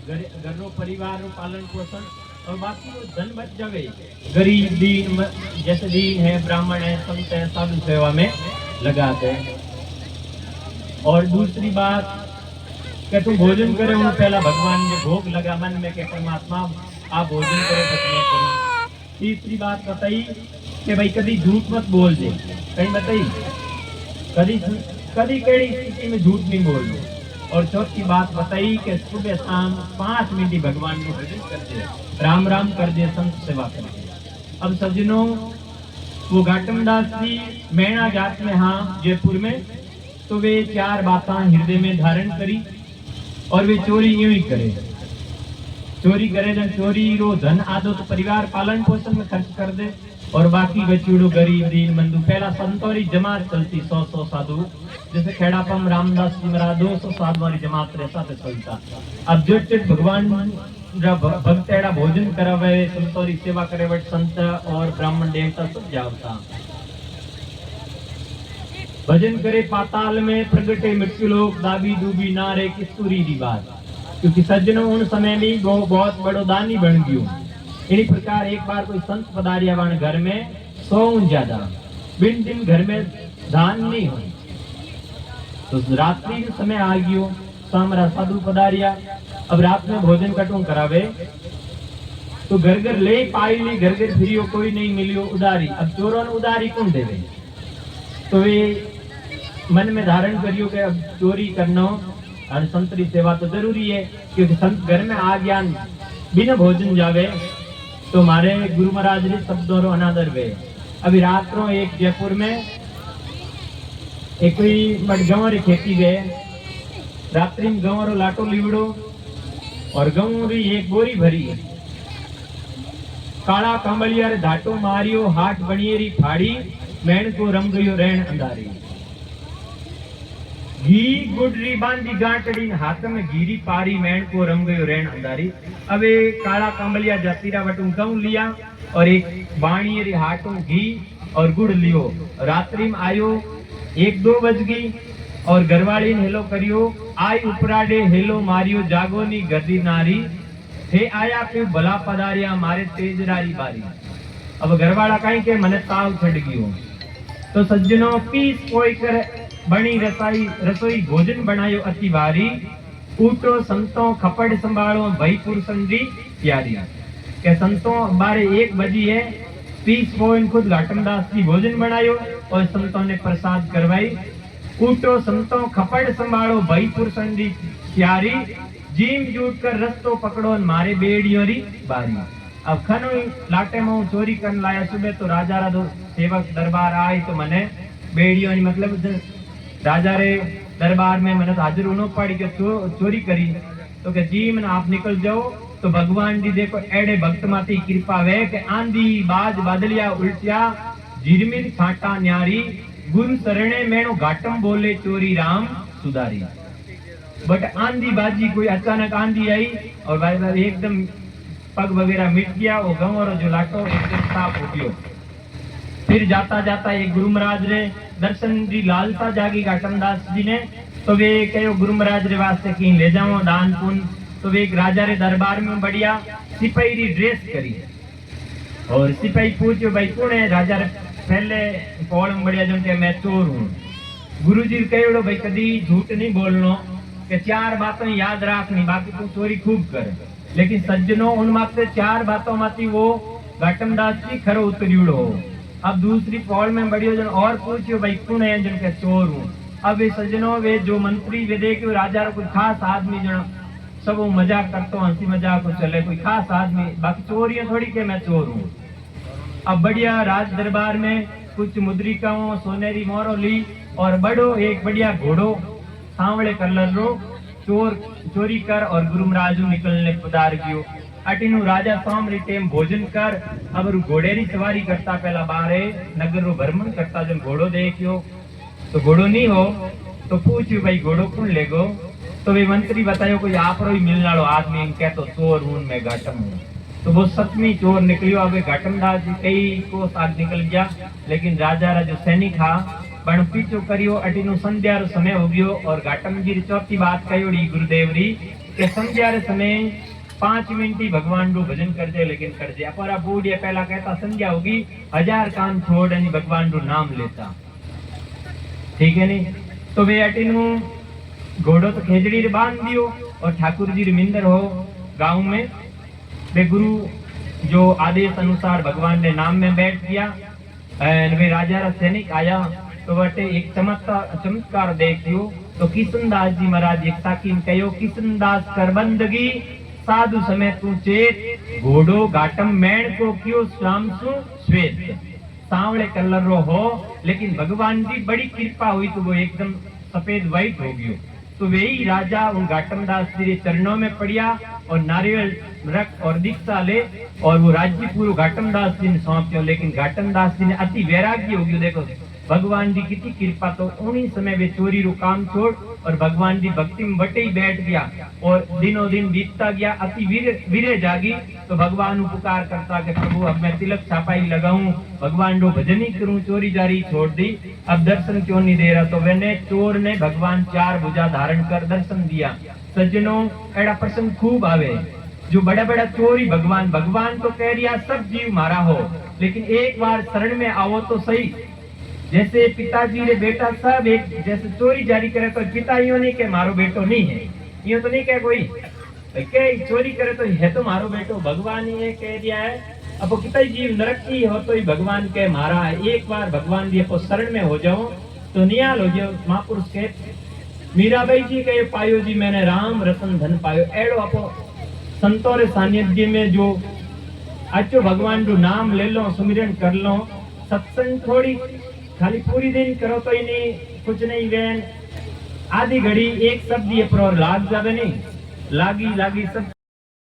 घरों परिवार रो पालन पोषण और बाकी वो धन बच जावे। गरीब दीन जैसे दीन है, ब्राह्मण है, संत है, साधु सेवा में लगा दे। और दूसरी बात कि तुम भोजन करे उन पहला भगवान ने भोग लगा मन में के परमात्मा आप भोजन करो बचने करो। तीसरी बात बताई कि भाई कभी झूठ मत बोल दे, कहीं बताई कभी कभी कड़ी स्थिति में झूठ नहीं बोल दो। और चौथी बात बताई कि सुबह शाम 5 मिनट भगवान को भजन कर दे, राम राम कर दे, संत सेवा कर दे। अब सज्जनों वो घाटम दास जी मैना जात में हाँ जयपुर में, तो वे 4 बातें हृदय में धारण करी और वे चोरी यूं ही करे। चोरी करे जन चोरी रो धन आदो तो परिवार पालन पोषण में खर्च कर दे और बाकी बचूड़ो गरीब दीन बंधु। पहला संतोरी जमात चलती 100 साधु, जैसे खेड़ापम रामदास जी महाराज 200 साधु वाली जमात रहता थे चलता। अब जुट भगवान भक्त एड़ा भोजन करावे, संतोरी सेवा करे बट संत और ब्राह्मण देवता सब जावता। भजन करे पाताल में प्रगटे मृत्यु लोक, दाबी दूबी नारे किस्तूरी दी बात। क्योंकि सज्जनों उन समय में वो बहुत बड़ो दानी बन गयो। इसी प्रकार एक बार कोई संत पधारिया वाण घर में 100 ज्यादा बिन दिन घर में दान नहीं हो, तो रात्रि के समय आ गयो सामरा साधु पधारिया। अब रात में भोजन कटू करावे तो घर घर ले पाई ली, घर घर फिरियो कोई नहीं मिलियो उदारी। अब चोरों ने उदारी कौन देवे, तो वे मन में धारण करियो कि अब चोरी करना और संतरी सेवा तो जरूरी है, क्योंकि संत घर में आ गया बिना भोजन जावे तो हमारे गुरु महाराज ने शब्दों रो अनादर वे। अभी रात रो एक जयपुर में एक कोई मटगांव री खेती गए, रात्रि में गांव रो लाटो लीवड़ो और गांव री एक बोरी भरी, काला कांबलिया रे धाटो मारियो, हाथ बनियरी फाड़ी, मैण को रंग गयो रैन अंधारी। घी गुडरी बांधी गांटड़ी हाथ में घीरी पारी, मैण को रंग गयो रैन अंधारी। अब काला कांबलिया जातीरा वटू गऊ लिया और एक बाणी रे हाथों घी और गुड़ लियो। रात्रि में आयो 1-2 बज गई और घरवाली ने हेलो करियो, आई उपराडे हेलो मारियो, जागोनी गदी नारी, हे आया पे भला पधारिया मारे तेजरारी बारी। अब घरवाला कहीं के मने ताव चढ़ गयो। तो सज्जनों पीस कोई कर बनी रसोई भोजन बनायो अति भारी, ऊटो संतों खपड़ संभालो भई पुरुषन दी प्यारी। के संतों 12-1 बजी है, पीस कोइन खुद घाटम दास जी भोजन बनायो और संतों ने प्रसाद करवाई। ऊटो संतों खपड़ संभालो भई पुरुषन दी प्यारी, जीम जूट कर रस्तो पकड़ो मारे बेड़ियों री बारी। अब खनो लाटे में चोरी करने लाया सुबह, तो राजा रा दो सेवक दरबार आए तो मने बेड़ियों मतलब राजा रे दरबार में मन हाजिर होना पड़ी कि चोरी करी, तो के जी मन आप निकल जाओ। तो भगवान जी देखो एड़े भक्त माती कृपा वे कि आंधी बाज बादलिया उल्टिया, झिरमिर छाटा न्यारी, गुरु शरणे मेणो घाटम बोले चोरी राम सुधारी। बट आंधी बाजी कोई अचानक आंधी आई और भाई एकदम पग वगैरह मिट गया, वो गांव और जो लाटो एकदम साफ हो गयो। फिर जाता जाता एक गुरु महाराज ने दर्शन की लालसा जागी घाटम दास जी ने, तो वे कहो गुरु महाराज रे वास्ते कहीं ले जाओ दान पुण्य। तो वे एक राजा रे दरबार में बढ़िया सिपाही री ड्रेस करी और सिपाही पूछो भाई कौन है, राजा रे पहले कॉल में बढ़िया जो मैं चोर हूँ। गुरु जी कहो भाई कभी झूठ नहीं बोलनो, कि 4 बातें याद रखनी, बाकी तू चोरी खूब कर। लेकिन सज्जनों उन मात्र 4 बातों माती वो घाटम दास जी खरो उतरियो। अब दूसरी पौड़ में बढ़ियो जन और पूछियो भाई कौन है, जन के चोर हूँ। अब वे सज्जनों वे जो मंत्री वे देखे राजा रो कोई खास आदमी जन सब मजाक करतो, हंसी मजाक को चले, कोई खास आदमी, बाकी चोरियां थोड़ी के मैं चोर हूँ। अब बढ़िया राज दरबार में कुछ मुद्रिकाओं सोनेरी मोरो ली और बड़ो एक बढ़िया घोड़ो सांवले कलर रो चोरी कर और गुरु महाराज निकलने पधार गयो। अटीनु राजा साम टेम भोजन कर, अब घोड़े री सवारी करता, पहला बारे नगर रो भ्रमण करता, जब घोड़ो देखियो तो घोड़ो नहीं हो, तो पूछियो भाई घोड़ो कौन लेगो। तो वे मंत्री बतायो कोई आप रो ही मिलने वालो आदमी, क्या तो चोर हूं मैं घाटम हूं। तो वो सतमी चोर निकलियो। अब घाटम दास जी कई को साथ निकल गया, लेकिन राजा रा जो सैनिक था पण पीछो करियो। अटीनु संध्या रो समय हो गयो और घाटम जी चौथी बात कयोड़ी गुरुदेव री कि संध्या रे समय 5 मिनट ही भगवान रो भजन कर दे, लेकिन कर दे अपरा बूढ़िया पहला कहता संध्या होगी 1000 काम छोड़ नहीं भगवान रो नाम लेता, ठीक है नहीं। तो वे अटिन घोड़ो तो खेजड़ी रे बांध दियो और ठाकुर जी रिमिंदर हो गांव में। वे गुरु जो आदेश अनुसार भगवान ने नाम में बैठ दिया। वे राजा रा सैनिक आया तो वटे एक चमत्कार देखियो। तो किशनदास जी महाराज एक साकिन कहो, किशनदास कर बंदगी साधु समय तू चेत, घोड़ो घाटम मैण को क्यों श्याम सु श्वेत। सांवले कलर रो हो लेकिन भगवान जी बड़ी कृपा हुई तो वो एकदम सफेद व्हाइट हो गयो। तो वही राजा उन घाटम दास जी के चरणों में पड़िया और नारियल रख और दीक्षा ले और वो राज्य पूरा घाटम दास जी ने सौंप। लेकिन घाटम दास जी ने अति वैराग्य हो गयो। देखो भगवान जी कितनी कृपा। तो उन्हीं समय वे चोरी रो काम छोड़ और भगवान जी भक्ति में बटे ही बैठ गया और दिनों दिन बीतता गया। अति वीर जागी तो भगवान उपकार करता कि प्रभु अब मैं तिलक छापाई लगाऊं, भगवान रो भजन ही करूं, चोरी जारी छोड़ दी, अब दर्शन क्यों नहीं दे रहा। तो मैंने चोर ने भगवान 4 भुजा धारण कर दर्शन दिया। सज्जनों एड़ा प्रसंग खूब आवे जो बड़ा बड़ा चोरी भगवान तो कह रिया सब जीव मारा हो, लेकिन एक बार शरण में आओ तो सही। जैसे पिताजी रे बेटा सब एक जैसे चोरी जारी करे तो पिता यूं नहीं के मारो बेटो नहीं है, यूं तो नहीं कहे कोई के चोरी करे तो है तो मारो बेटो। भगवान ये कह दिया है अब कितना जीव नरक की हो तो ही भगवान के मारा है। एक बार भगवान जी को शरण में हो जाओ तो नियाल हो जाओ। महापुरुष के मीराबाई जी कहे पायो जी मैंने राम रतन धन पायो। एड़ो अपो संतों रे सानिध्य में जो अच्छो भगवान जो नाम ले लो, सुमिरन कर लो, सत्संग थोड़ी खाली पूरी दिन करो तो ही नहीं, कुछ नहीं गए आधी घड़ी एक शब्द ये पर लाग जावे नहीं, लागी सब